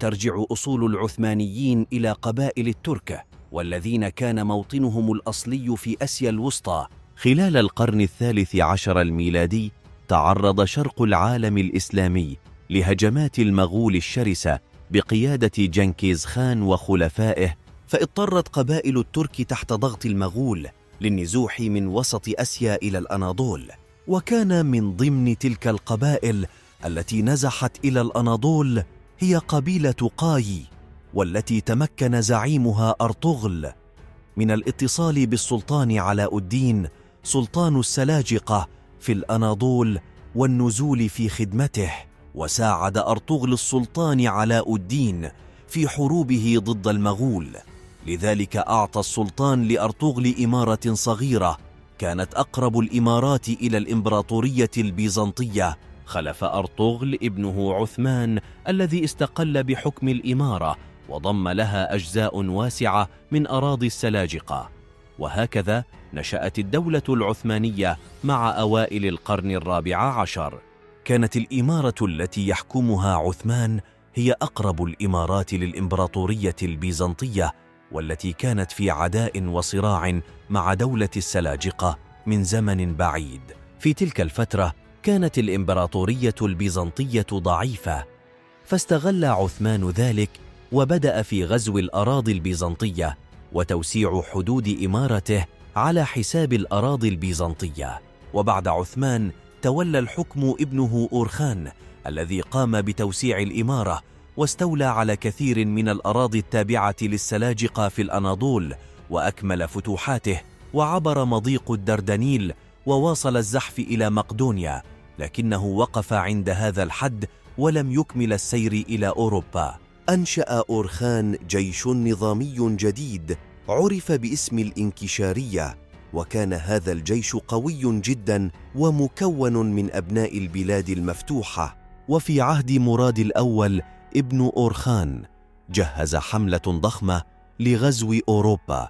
ترجع أصول العثمانيين إلى قبائل الترك، والذين كان موطنهم الأصلي في آسيا الوسطى. خلال القرن الثالث عشر الميلادي تعرض شرق العالم الإسلامي لهجمات المغول الشرسة بقيادة جنكيز خان وخلفائه، فاضطرت قبائل الترك تحت ضغط المغول للنزوح من وسط آسيا إلى الأناضول. وكان من ضمن تلك القبائل التي نزحت إلى الأناضول هي قبيلة قاي، والتي تمكن زعيمها أرطغرل من الاتصال بالسلطان علاء الدين سلطان السلاجقة في الأناضول والنزول في خدمته. وساعد أرطغرل السلطان علاء الدين في حروبه ضد المغول، لذلك أعطى السلطان لأرطغرل إمارة صغيرة كانت أقرب الإمارات إلى الإمبراطورية البيزنطية. خلف أرطغرل ابنه عثمان الذي استقل بحكم الإمارة وضم لها أجزاء واسعة من أراضي السلاجقة. وهكذا نشأت الدولة العثمانية مع أوائل القرن الرابع عشر. كانت الإمارة التي يحكمها عثمان هي أقرب الإمارات للإمبراطورية البيزنطية، والتي كانت في عداء وصراع مع دولة السلاجقة من زمن بعيد. في تلك الفترة كانت الإمبراطورية البيزنطية ضعيفة، فاستغل عثمان ذلك وبدأ في غزو الأراضي البيزنطية وتوسيع حدود إمارته على حساب الأراضي البيزنطية. وبعد عثمان تولى الحكم ابنه أورخان الذي قام بتوسيع الإمارة واستولى على كثير من الأراضي التابعة للسلاجقة في الأناضول، وأكمل فتوحاته وعبر مضيق الدردنيل وواصل الزحف إلى مقدونيا، لكنه وقف عند هذا الحد ولم يكمل السير إلى أوروبا. أنشأ أورخان جيش نظامي جديد عرف باسم الإنكشارية، وكان هذا الجيش قوي جدا ومكون من أبناء البلاد المفتوحة. وفي عهد مراد الأول ابن أورخان جهز حملة ضخمة لغزو أوروبا،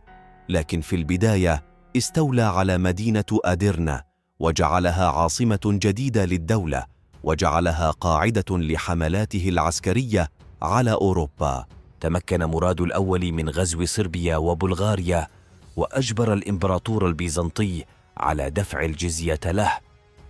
لكن في البداية استولى على مدينة أديرنا وجعلها عاصمة جديدة للدولة، وجعلها قاعدة لحملاته العسكرية على أوروبا. تمكن مراد الأول من غزو صربيا وبلغاريا، وأجبر الإمبراطور البيزنطي على دفع الجزية له،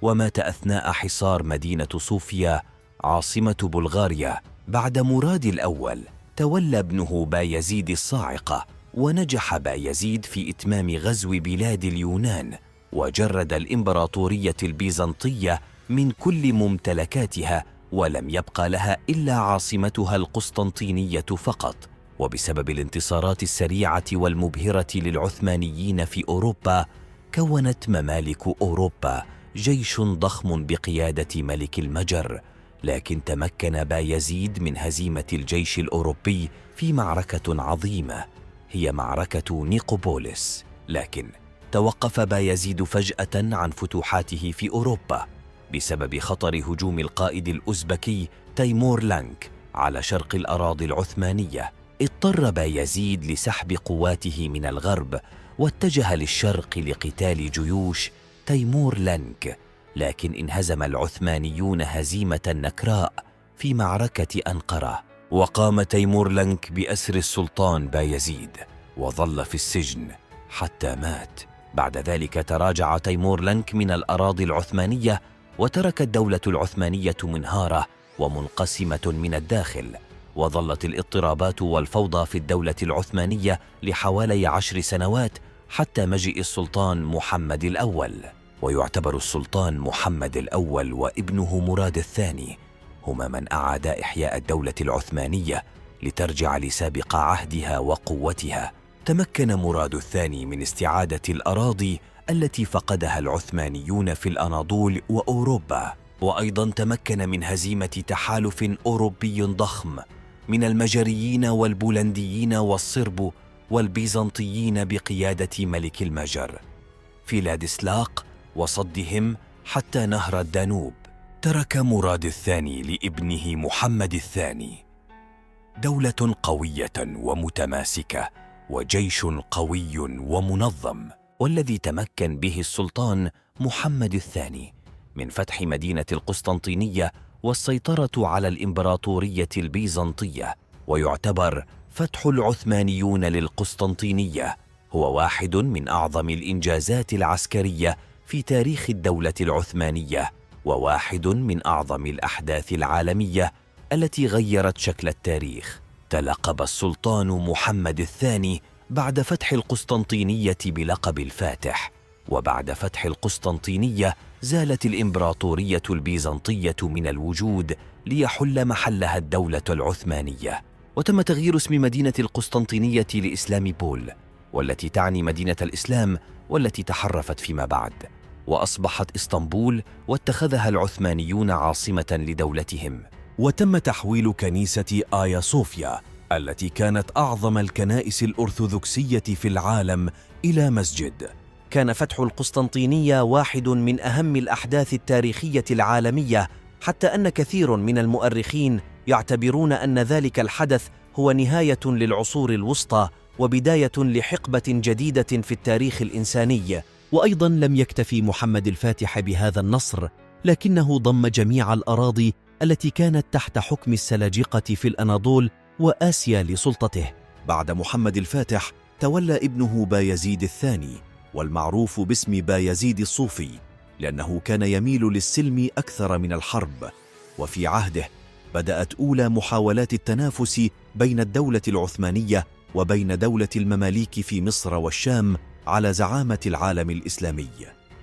ومات أثناء حصار مدينة صوفيا عاصمة بلغاريا. بعد مراد الأول تولى ابنه بايزيد الصاعقة، ونجح بايزيد في إتمام غزو بلاد اليونان، وجرد الإمبراطورية البيزنطية من كل ممتلكاتها، ولم يبقى لها إلا عاصمتها القسطنطينية فقط. وبسبب الانتصارات السريعة والمبهرة للعثمانيين في أوروبا، كونت ممالك أوروبا جيش ضخم بقيادة ملك المجر، لكن تمكن بايزيد من هزيمة الجيش الأوروبي في معركة عظيمة هي معركة نيقوبوليس. لكن توقف بايزيد فجأة عن فتوحاته في أوروبا بسبب خطر هجوم القائد الأوزبكي تيمور لانك على شرق الأراضي العثمانية. اضطر بايزيد لسحب قواته من الغرب واتجه للشرق لقتال جيوش تيمور لانك، لكن انهزم العثمانيون هزيمة نكراء في معركة أنقرة، وقام تيمور لانك بأسر السلطان بايزيد وظل في السجن حتى مات. بعد ذلك تراجع تيمور لانك من الأراضي العثمانية، وترك الدولة العثمانية منهارة ومنقسمة من الداخل، وظلت الاضطرابات والفوضى في الدولة العثمانية لحوالي 10 سنوات حتى مجيء السلطان محمد الأول. ويعتبر السلطان محمد الأول وابنه مراد الثاني هما من أعادا إحياء الدولة العثمانية لترجع لسابق عهدها وقوتها. تمكن مراد الثاني من استعادة الأراضي التي فقدها العثمانيون في الأناضول وأوروبا، وأيضا تمكن من هزيمة تحالف أوروبي ضخم من المجريين والبولنديين والصرب والبيزنطيين بقيادة ملك المجر في لادسلاق وصدهم حتى نهر الدانوب. ترك مراد الثاني لابنه محمد الثاني دولة قوية ومتماسكة وجيش قوي ومنظم، والذي تمكن به السلطان محمد الثاني من فتح مدينة القسطنطينية والسيطرة على الإمبراطورية البيزنطية. ويعتبر فتح العثمانيون للقسطنطينية هو واحد من أعظم الإنجازات العسكرية في تاريخ الدولة العثمانية، وواحد من أعظم الأحداث العالمية التي غيرت شكل التاريخ. تلقب السلطان محمد الثاني بعد فتح القسطنطينية بلقب الفاتح، وبعد فتح القسطنطينية زالت الإمبراطورية البيزنطية من الوجود ليحل محلها الدولة العثمانية. وتم تغيير اسم مدينة القسطنطينية لإسلام بول، والتي تعني مدينة الإسلام، والتي تحرفت فيما بعد وأصبحت إسطنبول، واتخذها العثمانيون عاصمة لدولتهم. وتم تحويل كنيسة آيا صوفيا التي كانت أعظم الكنائس الأرثوذكسية في العالم إلى مسجد. كان فتح القسطنطينية واحد من أهم الأحداث التاريخية العالمية، حتى أن كثير من المؤرخين يعتبرون أن ذلك الحدث هو نهاية للعصور الوسطى وبداية لحقبة جديدة في التاريخ الإنساني. وأيضا لم يكتفي محمد الفاتح بهذا النصر، لكنه ضم جميع الأراضي التي كانت تحت حكم السلاجقة في الأناضول وآسيا لسلطته. بعد محمد الفاتح تولى ابنه بايزيد الثاني، والمعروف باسم بايزيد الصوفي، لأنه كان يميل للسلم أكثر من الحرب. وفي عهده بدأت أولى محاولات التنافس بين الدولة العثمانية وبين دولة المماليك في مصر والشام على زعامة العالم الإسلامي.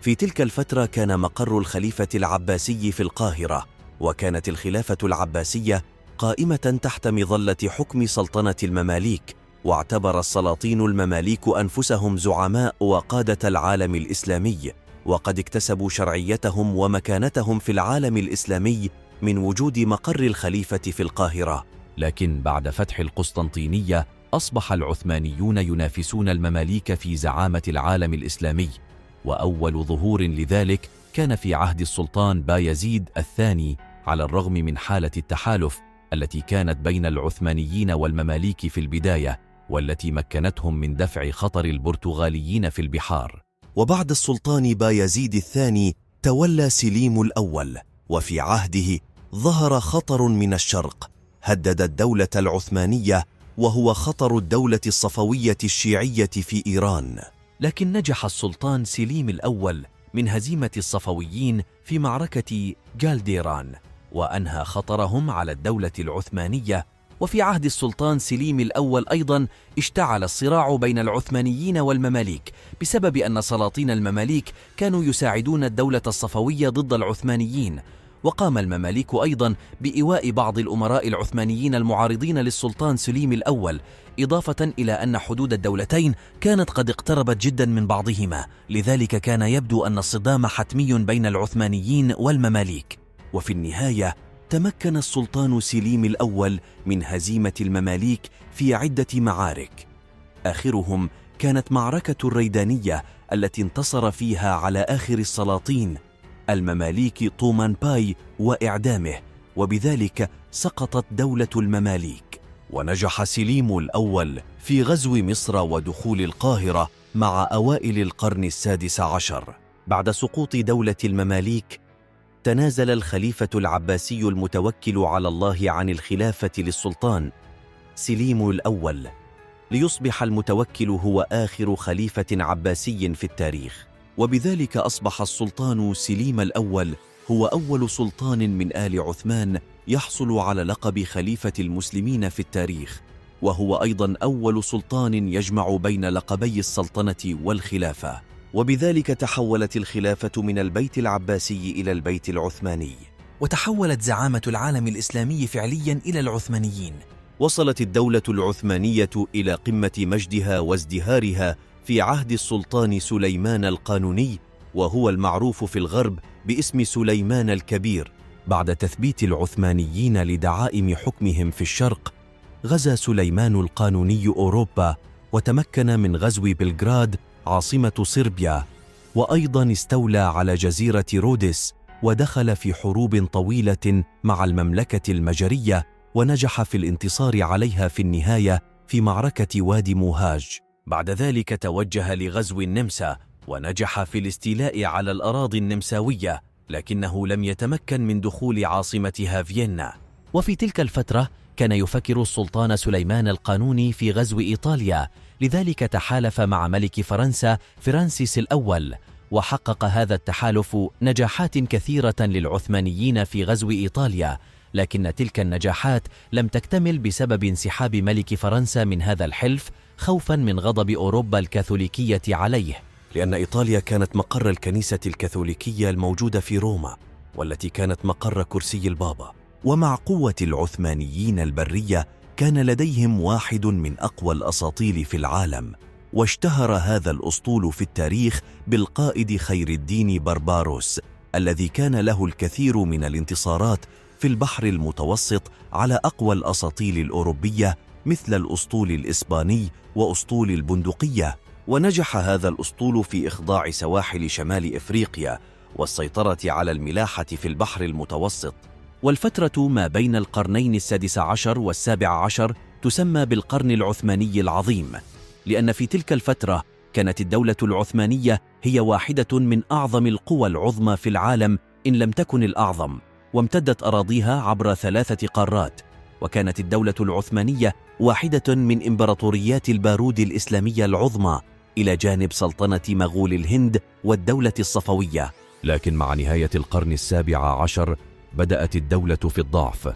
في تلك الفترة كان مقر الخليفة العباسي في القاهرة، وكانت الخلافة العباسية قائمة تحت مظلة حكم سلطنة المماليك، واعتبر السلاطين المماليك أنفسهم زعماء وقادة العالم الإسلامي، وقد اكتسبوا شرعيتهم ومكانتهم في العالم الإسلامي من وجود مقر الخليفة في القاهرة. لكن بعد فتح القسطنطينية أصبح العثمانيون ينافسون المماليك في زعامة العالم الإسلامي، وأول ظهور لذلك كان في عهد السلطان بايزيد الثاني، على الرغم من حالة التحالف التي كانت بين العثمانيين والمماليك في البداية، والتي مكنتهم من دفع خطر البرتغاليين في البحار. وبعد السلطان بايزيد الثاني تولى سليم الأول، وفي عهده ظهر خطر من الشرق هدد الدولة العثمانية، وهو خطر الدولة الصفوية الشيعية في إيران. لكن نجح السلطان سليم الأول من هزيمة الصفويين في معركة جالديران، وأنهى خطرهم على الدولة العثمانية. وفي عهد السلطان سليم الأول أيضا اشتعل الصراع بين العثمانيين والمماليك، بسبب أن سلاطين المماليك كانوا يساعدون الدولة الصفوية ضد العثمانيين. وقام المماليك أيضا بإيواء بعض الأمراء العثمانيين المعارضين للسلطان سليم الأول، إضافة إلى أن حدود الدولتين كانت قد اقتربت جدا من بعضهما، لذلك كان يبدو أن الصدام حتمي بين العثمانيين والمماليك. وفي النهاية تمكن السلطان سليم الأول من هزيمة المماليك في عدة معارك، آخرهم كانت معركة الريدانية التي انتصر فيها على آخر السلاطين المماليك طومان باي وإعدامه، وبذلك سقطت دولة المماليك. ونجح سليم الأول في غزو مصر ودخول القاهرة مع أوائل القرن السادس عشر. بعد سقوط دولة المماليك تنازل الخليفة العباسي المتوكل على الله عن الخلافة للسلطان سليم الأول، ليصبح المتوكل هو آخر خليفة عباسي في التاريخ. وبذلك أصبح السلطان سليم الأول هو أول سلطان من آل عثمان يحصل على لقب خليفة المسلمين في التاريخ، وهو أيضا أول سلطان يجمع بين لقبي السلطنة والخلافة. وبذلك تحولت الخلافة من البيت العباسي إلى البيت العثماني، وتحولت زعامة العالم الإسلامي فعليا إلى العثمانيين. وصلت الدولة العثمانية إلى قمة مجدها وازدهارها في عهد السلطان سليمان القانوني، وهو المعروف في الغرب باسم سليمان الكبير. بعد تثبيت العثمانيين لدعائم حكمهم في الشرق، غزا سليمان القانوني أوروبا، وتمكن من غزو بلغراد عاصمة صربيا، وأيضا استولى على جزيرة رودس، ودخل في حروب طويلة مع المملكة المجرية، ونجح في الانتصار عليها في النهاية في معركة وادي موهاج. بعد ذلك توجه لغزو النمسا، ونجح في الاستيلاء على الأراضي النمساوية، لكنه لم يتمكن من دخول عاصمتها فيينا. وفي تلك الفترة كان يفكر السلطان سليمان القانوني في غزو إيطاليا، لذلك تحالف مع ملك فرنسا فرانسيس الأول، وحقق هذا التحالف نجاحات كثيرة للعثمانيين في غزو إيطاليا، لكن تلك النجاحات لم تكتمل بسبب انسحاب ملك فرنسا من هذا الحلف خوفا من غضب أوروبا الكاثوليكية عليه، لأن إيطاليا كانت مقر الكنيسة الكاثوليكية الموجودة في روما، والتي كانت مقر كرسي البابا. ومع قوة العثمانيين البرية كان لديهم واحد من أقوى الأساطيل في العالم، واشتهر هذا الأسطول في التاريخ بالقائد خير الدين برباروس، الذي كان له الكثير من الانتصارات في البحر المتوسط على أقوى الأساطيل الأوروبية مثل الأسطول الإسباني وأسطول البندقية. ونجح هذا الأسطول في إخضاع سواحل شمال إفريقيا والسيطرة على الملاحة في البحر المتوسط. والفترة ما بين القرنين السادس عشر والسابع عشر تسمى بالقرن العثماني العظيم، لأن في تلك الفترة كانت الدولة العثمانية هي واحدة من أعظم القوى العظمى في العالم إن لم تكن الأعظم، وامتدت أراضيها عبر 3 قارات. وكانت الدولة العثمانية واحدة من إمبراطوريات البارود الإسلامية العظمى، إلى جانب سلطنة مغول الهند والدولة الصفوية. لكن مع نهاية القرن السابع عشر بدأت الدولة في الضعف،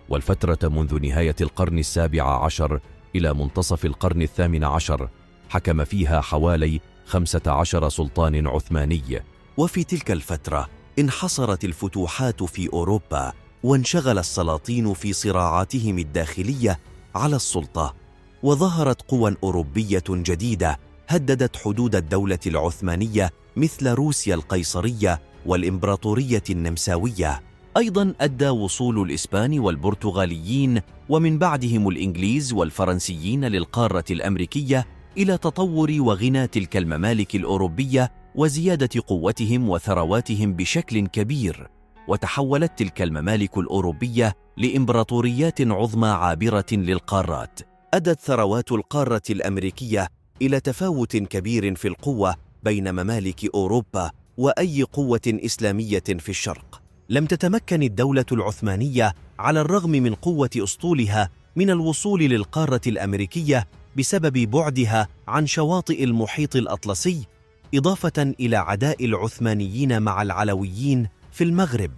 والفترة منذ نهاية القرن السابع عشر إلى منتصف القرن الثامن عشر حكم فيها حوالي 15 سلطان عثماني. وفي تلك الفترة انحصرت الفتوحات في أوروبا، وانشغل السلاطين في صراعاتهم الداخلية على السلطة، وظهرت قوى أوروبية جديدة هددت حدود الدولة العثمانية مثل روسيا القيصرية والإمبراطورية النمساوية. أيضاً أدى وصول الإسبان والبرتغاليين ومن بعدهم الإنجليز والفرنسيين للقارة الأمريكية إلى تطور وغنى تلك الممالك الأوروبية وزيادة قوتهم وثرواتهم بشكل كبير. وتحولت تلك الممالك الأوروبية لإمبراطوريات عظمى عابرة للقارات. أدت ثروات القارة الأمريكية إلى تفاوت كبير في القوة بين ممالك أوروبا وأي قوة إسلامية في الشرق. لم تتمكن الدولة العثمانية على الرغم من قوة أسطولها من الوصول للقارة الأمريكية بسبب بعدها عن شواطئ المحيط الأطلسي، إضافة إلى عداء العثمانيين مع العلويين في المغرب.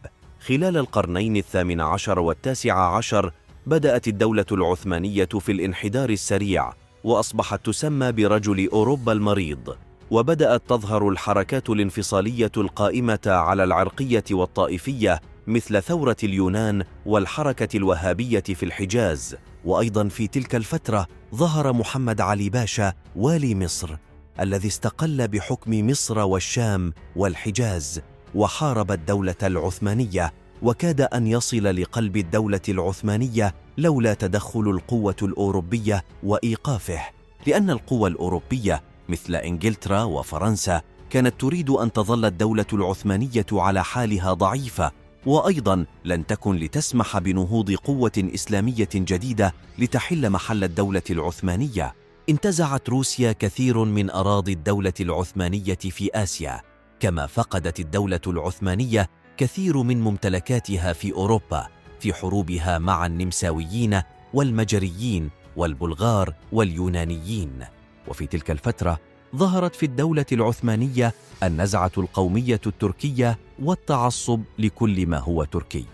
خلال القرنين الثامن عشر والتاسع عشر بدأت الدولة العثمانية في الانحدار السريع، وأصبحت تسمى برجل أوروبا المريض. وبدأت تظهر الحركات الانفصالية القائمة على العرقية والطائفية مثل ثورة اليونان والحركة الوهابية في الحجاز. وأيضا في تلك الفترة ظهر محمد علي باشا والي مصر، الذي استقل بحكم مصر والشام والحجاز، وحارب الدولة العثمانية، وكاد أن يصل لقلب الدولة العثمانية لولا تدخل القوة الأوروبية وإيقافه، لأن القوى الأوروبية مثل إنجلترا وفرنسا كانت تريد أن تظل الدولة العثمانية على حالها ضعيفة، وأيضا لن تكن لتسمح بنهوض قوة إسلامية جديدة لتحل محل الدولة العثمانية. انتزعت روسيا كثير من أراضي الدولة العثمانية في آسيا، كما فقدت الدولة العثمانية كثير من ممتلكاتها في أوروبا في حروبها مع النمساويين والمجريين والبلغار واليونانيين. وفي تلك الفترة ظهرت في الدولة العثمانية النزعة القومية التركية والتعصب لكل ما هو تركي.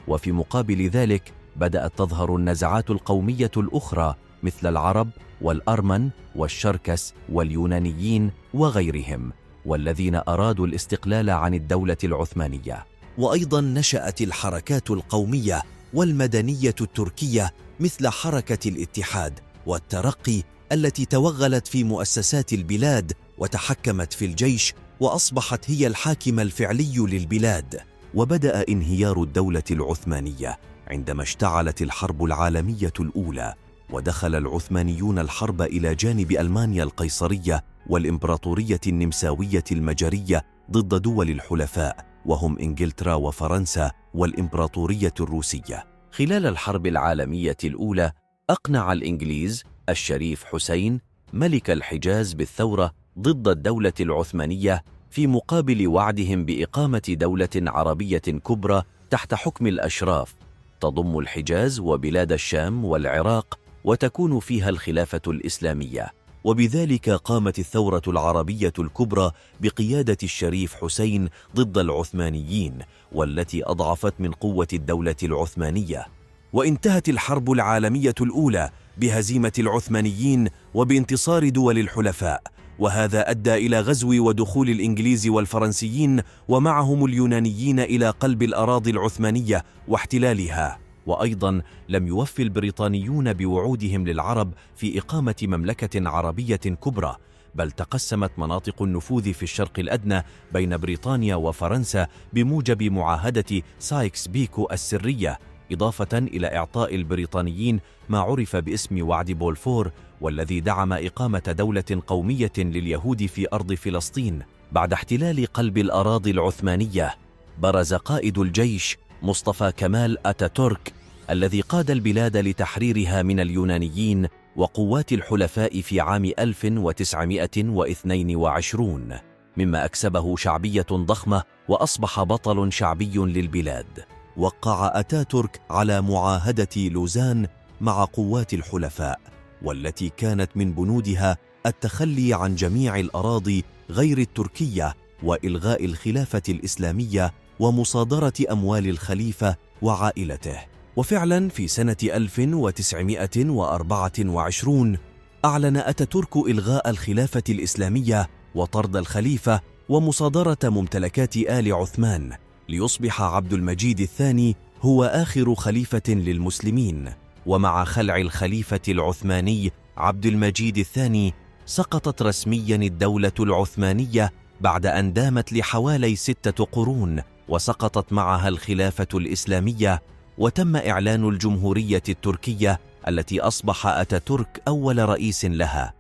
وفي مقابل ذلك بدأت تظهر النزعات القومية الأخرى مثل العرب والأرمن والشركس واليونانيين وغيرهم، والذين أرادوا الاستقلال عن الدولة العثمانية. وأيضا نشأت الحركات القومية والمدنية التركية مثل حركة الاتحاد والترقي، التي توغلت في مؤسسات البلاد وتحكمت في الجيش، وأصبحت هي الحاكم الفعلي للبلاد. وبدأ انهيار الدولة العثمانية عندما اشتعلت الحرب العالمية الأولى، ودخل العثمانيون الحرب إلى جانب ألمانيا القيصرية والإمبراطورية النمساوية المجرية ضد دول الحلفاء، وهم إنجلترا وفرنسا والإمبراطورية الروسية. خلال الحرب العالمية الأولى أقنع الإنجليز الشريف حسين ملك الحجاز بالثورة ضد الدولة العثمانية في مقابل وعدهم بإقامة دولة عربية كبرى تحت حكم الأشراف، تضم الحجاز وبلاد الشام والعراق، وتكون فيها الخلافة الإسلامية. وبذلك قامت الثورة العربية الكبرى بقيادة الشريف حسين ضد العثمانيين، والتي أضعفت من قوة الدولة العثمانية. وانتهت الحرب العالمية الأولى بهزيمة العثمانيين وبانتصار دول الحلفاء، وهذا أدى إلى غزو ودخول الإنجليز والفرنسيين ومعهم اليونانيين إلى قلب الأراضي العثمانية واحتلالها. وأيضا لم يوفي البريطانيون بوعودهم للعرب في إقامة مملكة عربية كبرى، بل تقسمت مناطق النفوذ في الشرق الأدنى بين بريطانيا وفرنسا بموجب معاهدة سايكس بيكو السرية، إضافة إلى إعطاء البريطانيين ما عرف باسم وعد بولفور، والذي دعم إقامة دولة قومية لليهود في أرض فلسطين. بعد احتلال قلب الأراضي العثمانية، برز قائد الجيش مصطفى كمال أتاتورك، الذي قاد البلاد لتحريرها من اليونانيين وقوات الحلفاء في عام 1922، مما أكسبه شعبية ضخمة وأصبح بطل شعبي للبلاد. وقع أتاتورك على معاهدة لوزان مع قوات الحلفاء، والتي كانت من بنودها التخلي عن جميع الأراضي غير التركية وإلغاء الخلافة الإسلامية ومصادرة أموال الخليفة وعائلته. وفعلا في سنة 1924 أعلن أتاتورك إلغاء الخلافة الإسلامية وطرد الخليفة ومصادرة ممتلكات آل عثمان، ليصبح عبد المجيد الثاني هو آخر خليفة للمسلمين. ومع خلع الخليفة العثماني عبد المجيد الثاني، سقطت رسميا الدولة العثمانية بعد أن دامت لحوالي 6 قرون، وسقطت معها الخلافة الإسلامية، وتم إعلان الجمهورية التركية التي أصبح أتاتورك أول رئيس لها.